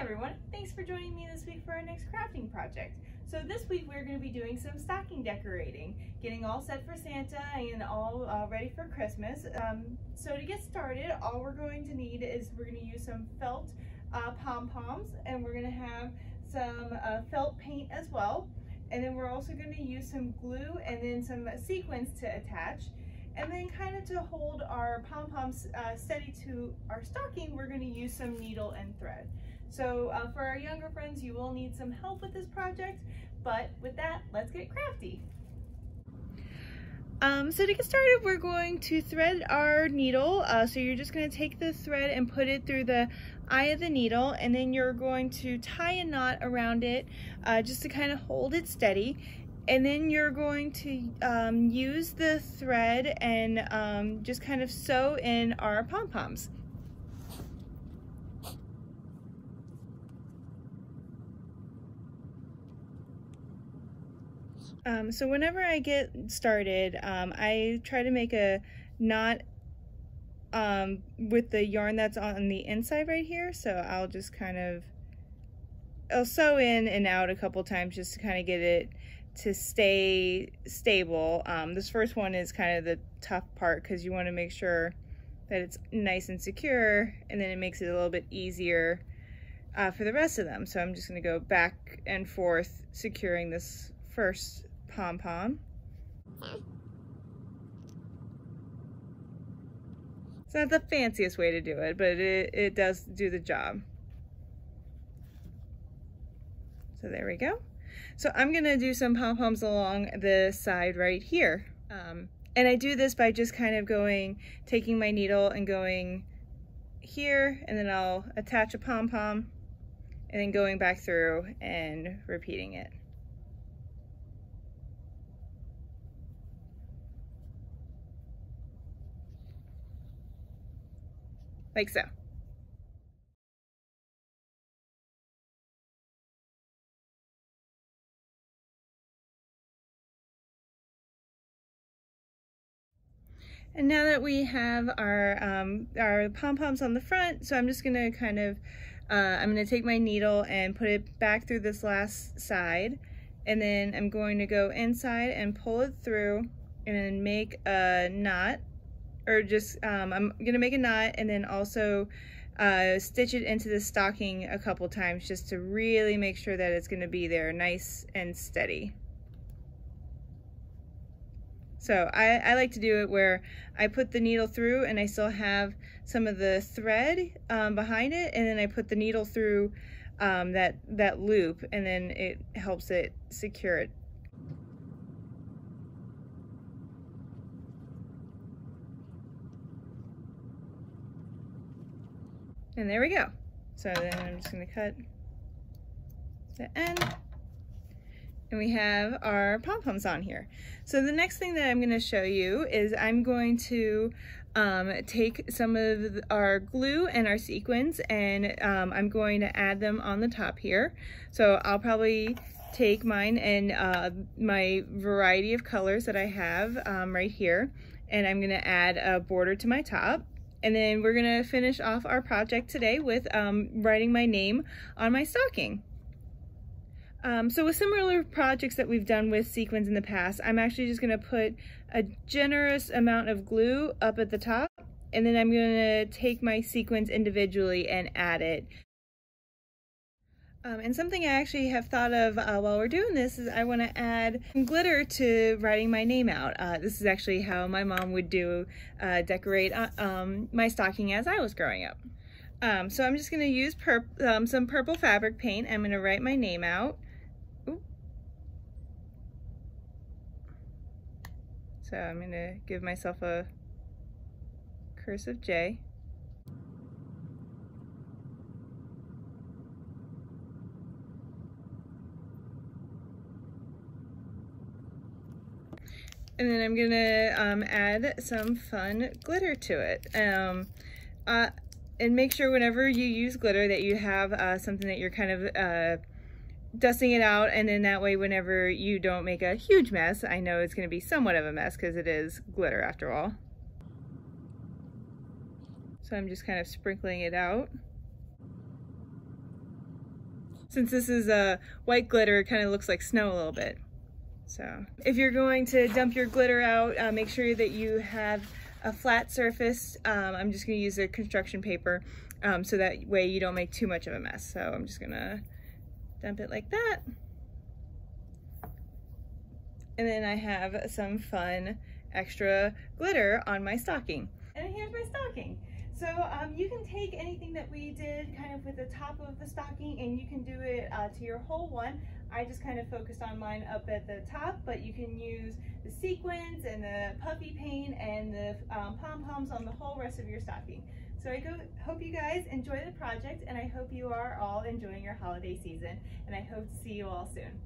everyone, thanks for joining me this week for our next crafting project. So this week we're going to be doing some stocking decorating, getting all set for Santa and all ready for Christmas. So to get started, all we're going to need is we're going to use some felt pom-poms, and we're going to have some felt paint as well. And then we're also going to use some glue and then some sequins to attach. And then kind of to hold our pom-poms steady to our stocking, we're going to use some needle and thread. So for our younger friends, you will need some help with this project, but with that, let's get crafty. So to get started, we're going to thread our needle. So you're just going to take the thread and put it through the eye of the needle, and then you're going to tie a knot around it just to kind of hold it steady. And then you're going to use the thread and just kind of sew in our pom-poms. So whenever I get started, I try to make a knot with the yarn that's on the inside right here. So I'll just I'll sew in and out a couple times just to kind of get it to stay stable. This first one is kind of the tough part because you want to make sure that it's nice and secure, and then it makes it a little bit easier for the rest of them. So I'm just going to go back and forth securing this first pom-pom. It's not the fanciest way to do it, but it does do the job. So there we go. So I'm gonna do some pom-poms along the side right here. And I do this by just kind of taking my needle and going here, and then I'll attach a pom-pom, and then going back through and repeating it. Like so. And now that we have our pom-poms on the front, so I'm just gonna I'm gonna take my needle and put it back through this last side, and then I'm going to go inside and pull it through and then make a knot, or just, I'm gonna make a knot and then also stitch it into the stocking a couple times just to really make sure that it's gonna be there nice and steady. So I like to do it where I put the needle through and I still have some of the thread behind it, and then I put the needle through that loop, and then it helps it secure it. And there we go. So then I'm just going to cut the end. And we have our pom-poms on here. So the next thing that I'm going to show you is I'm going to take some of our glue and our sequins, and I'm going to add them on the top here. So I'll probably take mine and my variety of colors that I have right here, and I'm going to add a border to my top. And then we're going to finish off our project today with writing my name on my stocking. So with similar projects that we've done with sequins in the past, I'm actually just going to put a generous amount of glue up at the top, and then I'm going to take my sequins individually and add it. And something I actually have thought of while we're doing this is I want to add some glitter to writing my name out. This is actually how my mom would decorate my stocking as I was growing up. So I'm just going to use some purple fabric paint. I'm going to write my name out. Ooh. So I'm going to give myself a cursive J. And then I'm going to add some fun glitter to it. And make sure whenever you use glitter that you have something that you're kind of dusting it out, and then that way whenever you don't make a huge mess, I know it's going to be somewhat of a mess because it is glitter after all. So I'm just kind of sprinkling it out. Since this is a white glitter, it kind of looks like snow a little bit. So if you're going to dump your glitter out, make sure that you have a flat surface. I'm just going to use a construction paper so that way you don't make too much of a mess. So I'm just going to dump it like that. And then I have some fun extra glitter on my stocking. And here's my stocking. So you can take anything that we did kind of with the top of the stocking and you can do it to your whole one. I just kind of focused on mine up at the top, but you can use the sequins and the puffy paint and the pom-poms on the whole rest of your stocking. So I hope you guys enjoy the project, and I hope you are all enjoying your holiday season, and I hope to see you all soon.